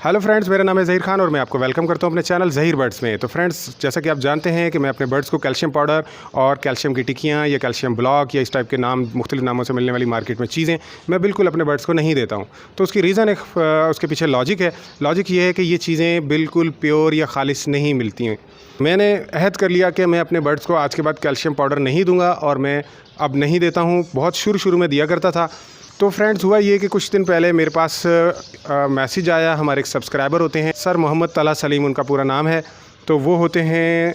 Hello friends, मेरा नाम है ज़हीर खान और मैं आपको वेलकम करता हूं अपने चैनल ज़हीर बर्ड्स में। तो फ्रेंड्स, जैसा कि आप जानते हैं कि मैं अपने बर्ड्स को कैल्शियम पाउडर और कैल्शियम की टिक्कियां या कैल्शियम ब्लॉक या इस टाइप के नाम मुख्तलिफ नामों से मिलने वाली मार्केट में चीज़ें मैं बिल्कुल अपने बर्ड्स को नहीं देता हूं। तो उसकी रीज़न उसके पीछे लॉजिक है। लॉजिक ये है कि ये चीज़ें बिल्कुल प्योर या खालिश नहीं मिलती हैं। मैंने अहद कर लिया कि मैं अपने बर्ड्स को आज के बाद कैल्शियम पाउडर नहीं दूँगा और मैं अब नहीं देता हूँ। बहुत शुरू में दिया करता था। तो फ्रेंड्स, हुआ ये कि कुछ दिन पहले मेरे पास मैसेज आया। हमारे एक सब्सक्राइबर होते हैं, सर मोहम्मद तला सलीम उनका पूरा नाम है। तो वो होते हैं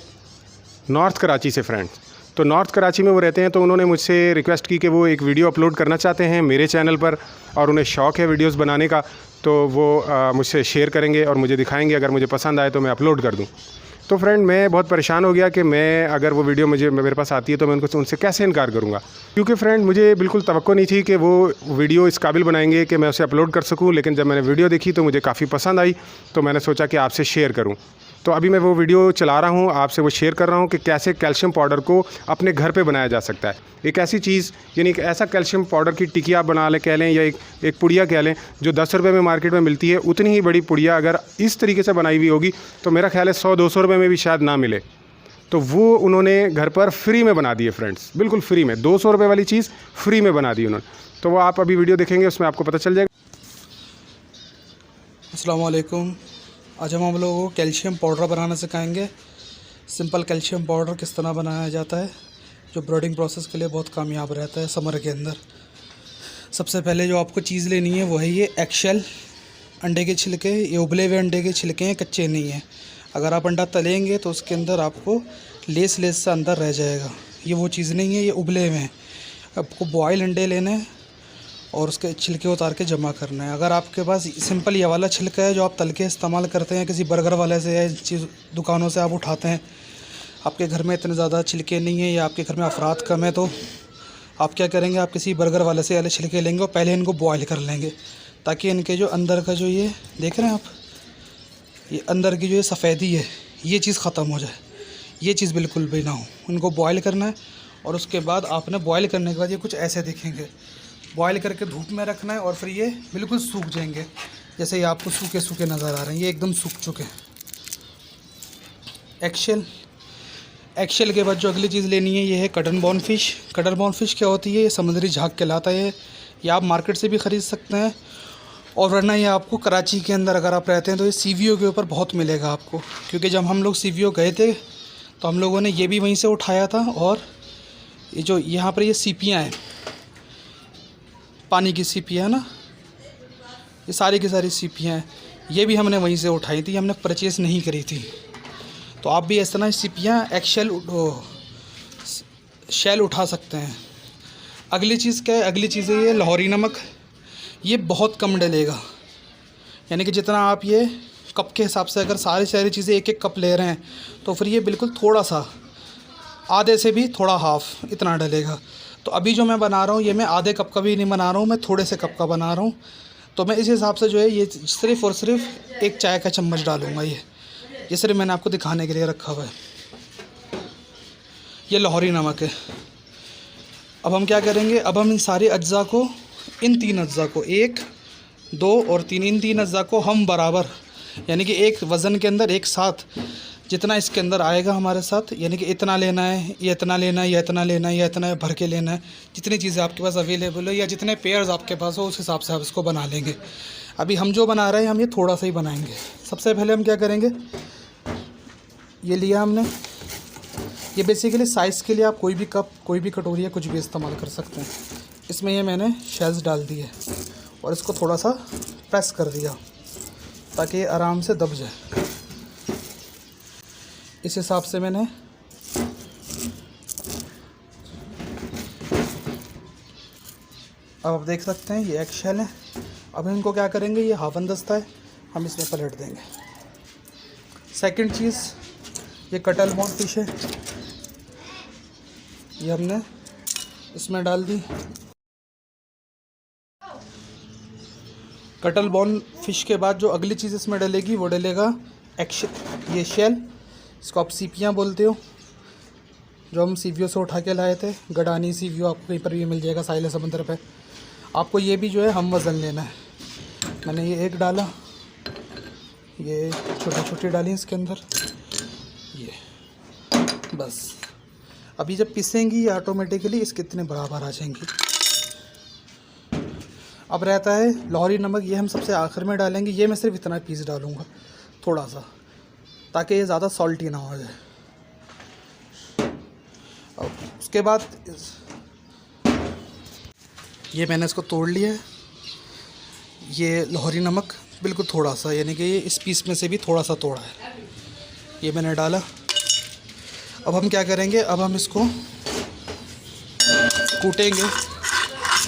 नॉर्थ कराची से फ्रेंड्स। तो नॉर्थ कराची में वो रहते हैं। तो उन्होंने मुझसे रिक्वेस्ट की कि वो एक वीडियो अपलोड करना चाहते हैं मेरे चैनल पर और उन्हें शौक़ है वीडियोस बनाने का। तो वो मुझसे शेयर करेंगे और मुझे दिखाएंगे। अगर मुझे पसंद आए तो मैं अपलोड कर दूँ। तो फ्रेंड, मैं बहुत परेशान हो गया कि मैं अगर वो वीडियो मेरे पास आती है तो मैं उनसे कैसे इनकार करूँगा। क्योंकि फ्रेंड, मुझे बिल्कुल तवक्को नहीं थी कि वो वीडियो इस काबिल बनाएंगे कि मैं उसे अपलोड कर सकूँ। लेकिन जब मैंने वीडियो देखी तो मुझे काफ़ी पसंद आई। तो मैंने सोचा कि आपसे शेयर करूँ। तो अभी मैं वो वीडियो चला रहा हूँ, आपसे वो शेयर कर रहा हूँ कि कैसे कैल्शियम पाउडर को अपने घर पे बनाया जा सकता है। एक ऐसी चीज़, यानी एक ऐसा कैल्शियम पाउडर की टिकिया बना लें कह लें या एक पुड़िया कह लें, जो 10 रुपये में मार्केट में मिलती है, उतनी ही बड़ी पुड़िया अगर इस तरीके से बनाई हुई होगी तो मेरा ख्याल है 100-200 रुपये में भी शायद ना मिले। तो वो उन्होंने घर पर फ्री में बना दी है फ्रेंड्स, बिल्कुल फ्री में। 200 रुपये वाली चीज़ फ्री में बना दी उन्होंने। तो वो आप अभी वीडियो देखेंगे, उसमें आपको पता चल जाएगा। अस्सलाम वालेकुम। आज हम लोगों को कैल्शियम पाउडर बनाना सिखाएंगे। सिंपल कैल्शियम पाउडर किस तरह बनाया जाता है, जो ब्रीडिंग प्रोसेस के लिए बहुत कामयाब रहता है समर के अंदर। सबसे पहले जो आपको चीज़ लेनी है वो है ये एगशेल, अंडे के छिलके। ये उबले हुए अंडे के छिलके हैं, कच्चे नहीं हैं। अगर आप अंडा तलेंगे तो उसके अंदर आपको लेस से अंदर रह जाएगा। ये वो चीज़ नहीं है, ये उबले हुए हैं। आपको बॉयल अंडे लेने हैं और उसके छिलके उतार के जमा करना है। अगर आपके पास सिंपल ये वाला छिलका है जो आप तल के इस्तेमाल करते हैं किसी बर्गर वाले से या चीज़ दुकानों से आप उठाते हैं, आपके घर में इतने ज़्यादा छिलके नहीं है या आपके घर में अफराद कम है, तो आप क्या करेंगे, आप किसी बर्गर वाले से वाले छिलके लेंगे और पहले इनको बॉयल कर लेंगे, ताकि इनके जो अंदर का जो ये देख रहे हैं आप, ये अंदर की जो ये सफ़ेदी है, ये चीज़ ख़त्म हो जाए। ये चीज़ बिल्कुल भी ना हो। इनको बॉयल करना है और उसके बाद आपने बॉयल करने के बाद ये कुछ ऐसे दिखेंगे। बॉयल करके धूप में रखना है और फिर ये बिल्कुल सूख जाएंगे। जैसे ये आपको सूखे सूखे नज़र आ रहे हैं, ये एकदम सूख चुके हैं। एगशेल के बाद जो अगली चीज़ लेनी है ये है कटन बोन फ़िश। कटन बोन फ़िश क्या होती है? ये समुद्री झाग कहलाता है। ये आप मार्केट से भी ख़रीद सकते हैं और वरना ये आपको कराची के अंदर अगर आप रहते हैं तो ये सीवीओ के ऊपर बहुत मिलेगा आपको। क्योंकि जब हम लोग सीवीओ गए थे तो हम लोगों ने ये भी वहीं से उठाया था। और ये जो यहाँ पर ये सीपियाँ हैं, पानी की सीपियाँ है ना, ये सारी की सारी सीपियाँ हैं, ये भी हमने वहीं से उठाई थी, हमने परचेज़ नहीं करी थी। तो आप भी इस तरह सीपियाँ शेल उठा सकते हैं। अगली चीज़ क्या है? अगली चीज़ है ये लाहौरी नमक। ये बहुत कम डलेगा, यानी कि जितना आप ये कप के हिसाब से अगर सारी चीज़ें एक एक कप ले रहे हैं तो फिर ये बिल्कुल थोड़ा सा, आधे से भी थोड़ा हाफ़ इतना डलेगा। तो अभी जो मैं बना रहा हूँ ये मैं आधे कप का भी नहीं बना रहा हूँ, मैं थोड़े से कप का बना रहा हूँ। तो मैं इस हिसाब से जो है ये सिर्फ़ और सिर्फ एक चाय का चम्मच डालूँगा। ये सिर्फ मैंने आपको दिखाने के लिए रखा हुआ है। ये लाहौरी नमक है। अब हम क्या करेंगे, अब हम इन सारे अज्जा को, इन 3 अज्जा को, 1, 2 और 3, इन 3 अज्जा को हम बराबर, यानी कि एक वज़न के अंदर एक साथ जितना इसके अंदर आएगा हमारे साथ, यानी कि इतना लेना है, ये इतना लेना है, या इतना लेना है, या इतना भर के लेना है। जितनी चीज़ें आपके पास अवेलेबल है या जितने पेयर्स आपके पास हो उस हिसाब से आप इसको बना लेंगे। अभी हम जो बना रहे हैं हम ये थोड़ा सा ही बनाएंगे। सबसे पहले हम क्या करेंगे, ये लिया हमने, ये बेसिकली साइज़ के लिए आप कोई भी कप, कोई भी कटोरी या कुछ भी इस्तेमाल कर सकते हैं। इसमें ये मैंने शेल्स डाल दिए और इसको थोड़ा सा प्रेस कर दिया ताकि ये आराम से दब जाए। इस हिसाब से मैंने अब आप देख सकते हैं ये एगशेल है। अब इनको क्या करेंगे, ये हाफन दस्ता है, हम इसमें पलट देंगे। सेकंड चीज़, ये कटल बोन फिश है, ये हमने इसमें डाल दी। कटल बोन फिश के बाद जो अगली चीज़ इसमें डलेगी वो डलेगा एगशेल, ये शेल, इसको आप सीपियाँ बोलते हो, जो हम सीवियो से उठा के लाए थे। गडानी सीवियो आपको कहीं पर भी मिल जाएगा साहिल समंदर पे। आपको ये भी जो है हम वज़न लेना है। मैंने ये एक डाला, ये छोटी छोटी डाली इसके अंदर, ये बस। अभी जब पिसेंगी ये ऑटोमेटिकली इसके इतने बराबर आ जाएंगी। अब रहता है लाहौरी नमक, ये हम सबसे आखिर में डालेंगे। ये मैं सिर्फ इतना पीस डालूँगा थोड़ा सा, ताकि ये ज़्यादा सॉल्टी ना हो जाए। और उसके बाद ये मैंने इसको तोड़ लिया है। ये लाहौरी नमक बिल्कुल थोड़ा सा, यानी कि ये इस पीस में से भी थोड़ा सा तोड़ा है, ये मैंने डाला। अब हम क्या करेंगे, अब हम इसको कूटेंगे,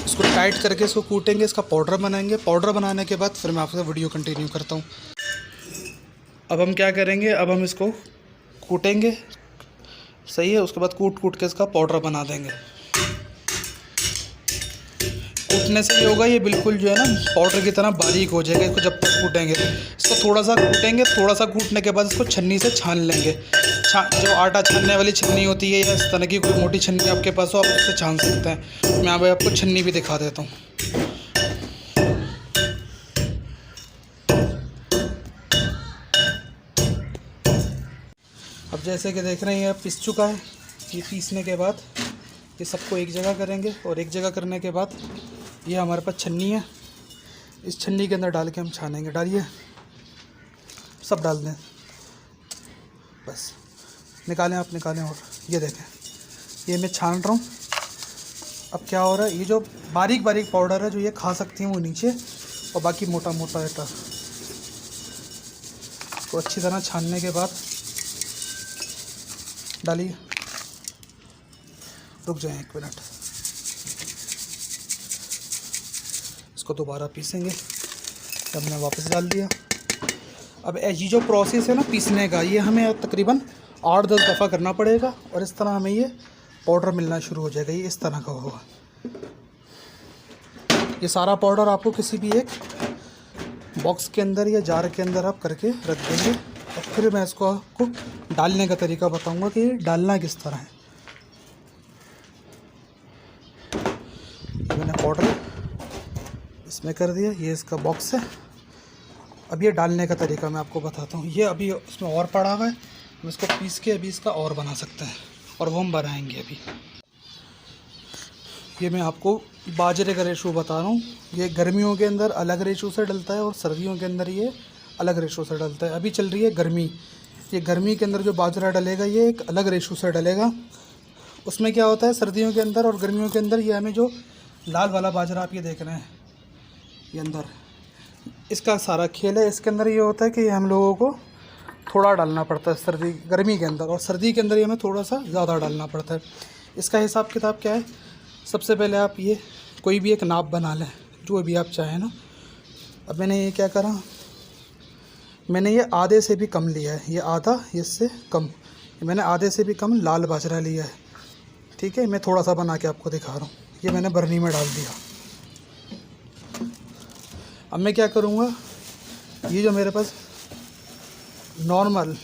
इसको टाइट करके इसको कूटेंगे, इसका पाउडर बनाएंगे। पाउडर बनाने के बाद फिर मैं आपसे वीडियो कंटिन्यू करता हूँ। अब हम क्या करेंगे, अब हम इसको कूटेंगे, सही है। उसके बाद कूट के इसका पाउडर बना देंगे। कूटने से ये होगा, ये बिल्कुल जो है ना पाउडर की तरह बारीक हो जाएगा। इसको जब तक कूटेंगे, इसको थोड़ा सा कूटेंगे, थोड़ा सा कूटने के बाद इसको छन्नी से छान लेंगे। जो आटा छानने वाली छन्नी होती है या इस तरह की कोई मोटी छन्नी आपके पास हो, आप उससे छान सकते हैं। मैं अब आपको छन्नी भी दिखा देता हूँ। अब जैसे कि देख रहे हैं ये पिस चुका है। ये पीसने के बाद ये सबको एक जगह करेंगे, और एक जगह करने के बाद ये हमारे पास छन्नी है, इस छन्नी के अंदर डाल के हम छानेंगे। डालिए, सब डाल दें, बस निकालें, आप निकालें। और ये देखें, ये मैं छान रहा हूँ। अब क्या हो रहा है, ये जो बारीक बारीक पाउडर है जो ये खा सकती हैं वो नीचे, और बाकी मोटा मोटा आटा। तो अच्छी तरह छानने के बाद डालिए। रुक जाए 1 मिनट, इसको दोबारा पीसेंगे। हमने वापस डाल दिया। अब ये जो प्रोसेस है ना पीसने का, ये हमें तकरीबन 8-10 दफ़ा करना पड़ेगा, और इस तरह हमें ये पाउडर मिलना शुरू हो जाएगा। ये इस तरह का होगा। ये सारा पाउडर आपको किसी भी एक बॉक्स के अंदर या जार के अंदर आप करके रख देंगे। और फिर मैं इसको आपको डालने का तरीका बताऊंगा कि ये डालना किस तरह है। मैंने पाउडर इसमें कर दिया, ये इसका बॉक्स है। अब ये डालने का तरीका मैं आपको बताता हूँ। ये अभी उसमें और पड़ा हुआ है, हम इसको पीस के अभी इसका और बना सकते हैं, और वो हम बनाएंगे अभी। ये मैं आपको बाजरे का रेशो बता रहा हूँ। ये गर्मियों के अंदर अलग रेशो से डलता है, और सर्दियों के अंदर ये अलग रेशो से डलता है। अभी चल रही है गर्मी, ये गर्मी के अंदर जो बाजरा डलेगा ये एक अलग रेशो से डलेगा। उसमें क्या होता है, सर्दियों के अंदर और गर्मियों के अंदर ये हमें जो लाल वाला बाजरा आप ये देख रहे हैं, ये अंदर इसका सारा खेल है। इसके अंदर ये होता है कि हम लोगों को थोड़ा डालना पड़ता है गर्मी के अंदर, और सर्दी के अंदर ये हमें थोड़ा सा ज़्यादा डालना पड़ता है। इसका हिसाब किताब क्या है, सबसे पहले आप ये कोई भी एक नाप बना लें, जो भी आप चाहें ना। अब मैंने ये क्या करा, मैंने ये आधे से भी कम लिया है, ये आधा, इससे कम, मैंने आधे से भी कम लाल बाजरा लिया है। ठीक है, मैं थोड़ा सा बना के आपको दिखा रहा हूँ। ये मैंने बरनी में डाल दिया। अब मैं क्या करूँगा, ये जो मेरे पास नॉर्मल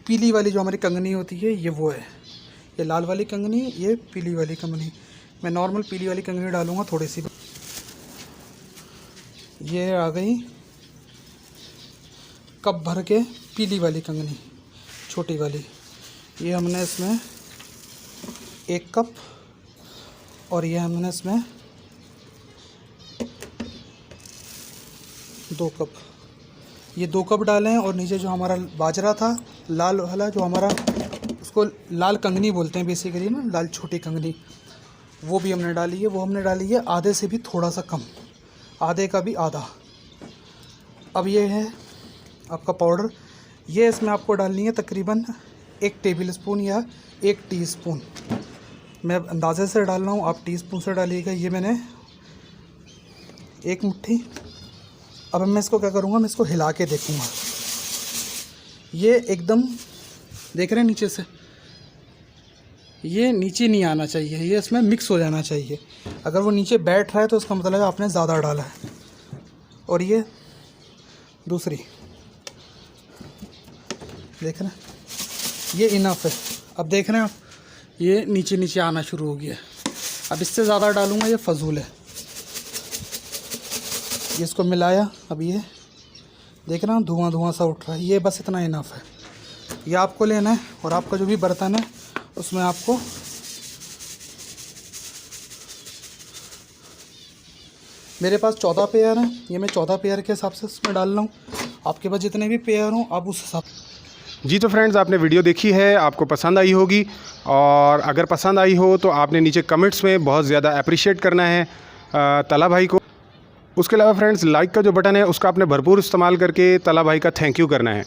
पीली वाली जो हमारी कंगनी होती है, ये वो है। ये लाल वाली कंगनी, ये पीली वाली कंगनी। मैं नॉर्मल पीली वाली कंगनी डालूँगा थोड़ी सी। ये आ गई कप भर के पीली वाली कंगनी, छोटी वाली। ये हमने इसमें 1 कप, और ये हमने इसमें 2 कप, ये 2 कप डाले हैं। और नीचे जो हमारा बाजरा था लाल वाला, जो हमारा उसको लाल कंगनी बोलते हैं बेसिकली ना, लाल छोटी कंगनी, वो भी हमने डाली है। वो हमने डाली है आधे से भी थोड़ा सा कम, आधे का भी आधा। अब ये है आपका पाउडर, ये इसमें आपको डालनी है तकरीबन 1 टेबलस्पून या 1 टीस्पून। मैं अंदाजे से डाल रहा हूँ, आप टीस्पून से डालिएगा। ये मैंने 1 मुट्ठी। अब मैं इसको क्या करूँगा, मैं इसको हिला के देखूँगा। ये एकदम देख रहे हैं नीचे से, ये नीचे नहीं आना चाहिए, ये इसमें मिक्स हो जाना चाहिए। अगर वो नीचे बैठ रहा है तो इसका मतलब है आपने ज़्यादा डाला है। और ये दूसरी देख रहे हैं, ये इनफ है। अब देख रहे हैं आप, ये नीचे नीचे आना शुरू हो गया। अब इससे ज़्यादा डालूँगा ये फजूल है। ये इसको मिलाया, अब ये देख रहे हो धुआं धुआं सा उठ रहा है, ये बस इतना इनफ है। ये आपको लेना है और आपका जो भी बर्तन है उसमें आपको मेरे पास 14 पेयर हैं, ये मैं 14 पेयर के हिसाब से इसमें डाल रहा हूँ। आपके पास जितने भी पेयर हों आप उस हिसाब। जी तो फ्रेंड्स, आपने वीडियो देखी है, आपको पसंद आई होगी, और अगर पसंद आई हो तो आपने नीचे कमेंट्स में बहुत ज़्यादा अप्रिशिएट करना है तला भाई को। उसके अलावा फ्रेंड्स, लाइक का जो बटन है उसका आपने भरपूर इस्तेमाल करके तला भाई का थैंक यू करना है।